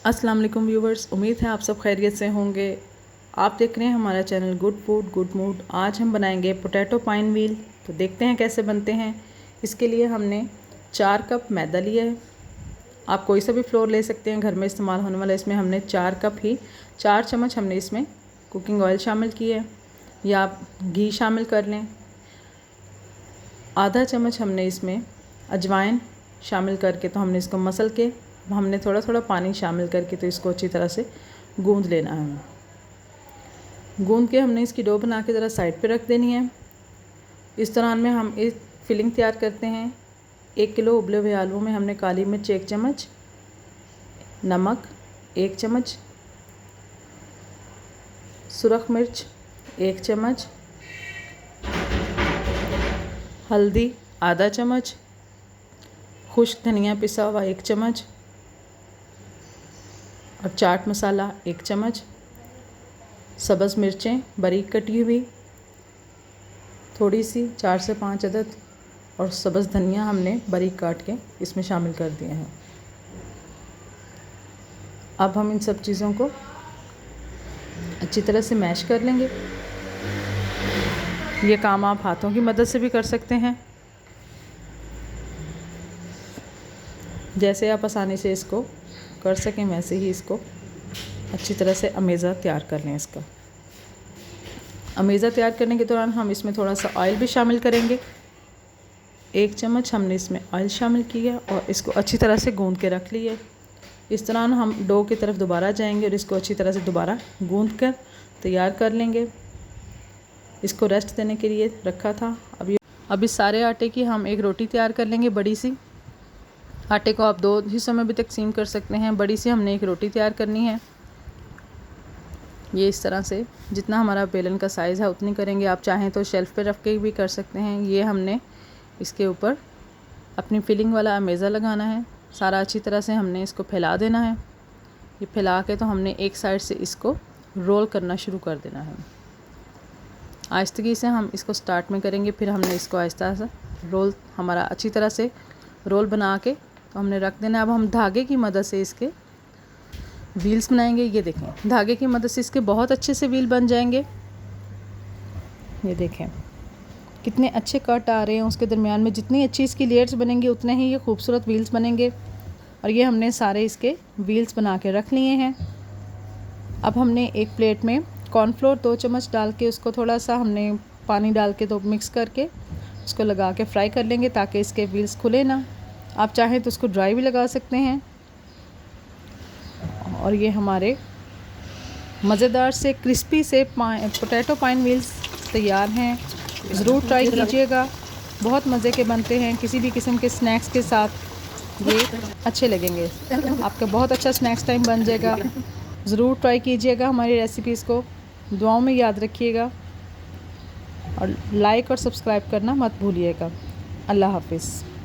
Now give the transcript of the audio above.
अस्सलाम वालेकुम व्यूवर्स, उम्मीद है आप सब खैरियत से होंगे। आप देख रहे हैं हमारा channel good food good mood. आज हम बनाएंगे पोटैटो पाइन व्हील। तो देखते हैं कैसे बनते हैं। इसके लिए हमने 4 कप मैदा लिया है। आप कोई सा भी फ्लोर ले सकते हैं घर में इस्तेमाल होने वाला। इसमें हमने 4 कप ही 4 चम्मच हमने इसमें कुकिंग ऑयल शामिल किया है, या आप घी शामिल कर लें। आधा चम्मच हमने इसमें अजवाइन शामिल करके तो हमने इसको मसल के हमने थोड़ा थोड़ा पानी शामिल करके तो इसको अच्छी तरह से गूंद लेना है। गूंद के हमने इसकी डो बना के ज़रा साइड पे रख देनी है। इस दौरान में हम एक फिलिंग तैयार करते हैं। 1 किलो उबले हुए आलू में हमने काली मिर्च 1 चम्मच, नमक 1 चम्मच, सुरख मिर्च 1 चम्मच, हल्दी आधा चम्मच, खुश्क धनिया पिसा हुआ 1 चम्मच और चाट मसाला 1 चम्मच, सब्ज़ मिर्चें बारीक कटी हुई थोड़ी सी 4 से 5 अदद, और सब्ज़ धनिया हमने बारीक काट के इसमें शामिल कर दिए हैं। अब हम इन सब चीज़ों को अच्छी तरह से मैश कर लेंगे। ये काम आप हाथों की मदद से भी कर सकते हैं, जैसे आप आसानी से इसको कर सकें वैसे ही इसको अच्छी तरह से अमेज़ा तैयार कर लें। इसका अमेज़ा तैयार करने के दौरान हम इसमें थोड़ा सा ऑयल भी शामिल करेंगे। 1 चम्मच हमने इसमें ऑयल शामिल किया और इसको अच्छी तरह से गूंद के रख लिया। इस दौरान हम डो की तरफ दोबारा जाएंगे और इसको अच्छी तरह से दोबारा गूंद कर तैयार कर लेंगे। इसको रेस्ट देने के लिए रखा था। अब इस सारे आटे की हम एक रोटी तैयार कर लेंगे बड़ी सी। आटे को आप 2 हिस्सों में भी तकसीम कर सकते हैं। बड़ी सी हमने एक रोटी तैयार करनी है। ये इस तरह से जितना हमारा बेलन का साइज़ है उतनी करेंगे। आप चाहें तो शेल्फ़ पे रख के भी कर सकते हैं। ये हमने इसके ऊपर अपनी फिलिंग वाला अमेज़ा लगाना है। सारा अच्छी तरह से हमने इसको फैला देना है। ये फैला के तो हमने एक साइड से इसको रोल करना शुरू कर देना है। आहिस्तगी से हम इसको स्टार्ट में करेंगे, फिर हमने इसको आहिस्ता सा रोल हमारा अच्छी तरह से रोल बना के तो हमने रख देना है। अब हम धागे की मदद से इसके व्हील्स बनाएंगे। ये देखें, धागे की मदद से इसके बहुत अच्छे से व्हील बन जाएंगे। ये देखें कितने अच्छे कट आ रहे हैं। उसके दरमियान में जितनी अच्छी इसकी लेयर्स बनेंगी उतने ही ये खूबसूरत व्हील्स बनेंगे। और ये हमने सारे इसके व्हील्स बना के रख लिए हैं। अब हमने एक प्लेट में कॉर्नफ्लोर 2 चम्मच डाल के उसको थोड़ा सा हमने पानी डाल के तो मिक्स करके उसको लगा के फ्राई कर लेंगे ताकि इसके व्हील्स खुले ना। आप चाहें तो उसको ड्राई भी लगा सकते हैं। और ये हमारे मज़ेदार से क्रिस्पी से पोटैटो पाइन व्हील्स तैयार हैं। ज़रूर ट्राई कीजिएगा, बहुत मज़े के बनते हैं। किसी भी किस्म के स्नैक्स के साथ ये अच्छे लगेंगे। आपका बहुत अच्छा स्नैक्स टाइम बन जाएगा। ज़रूर ट्राई कीजिएगा हमारी रेसिपीज़ को। दुआओं में याद रखिएगा और लाइक और सब्सक्राइब करना मत भूलिएगा। अल्लाह हाफ़िज़।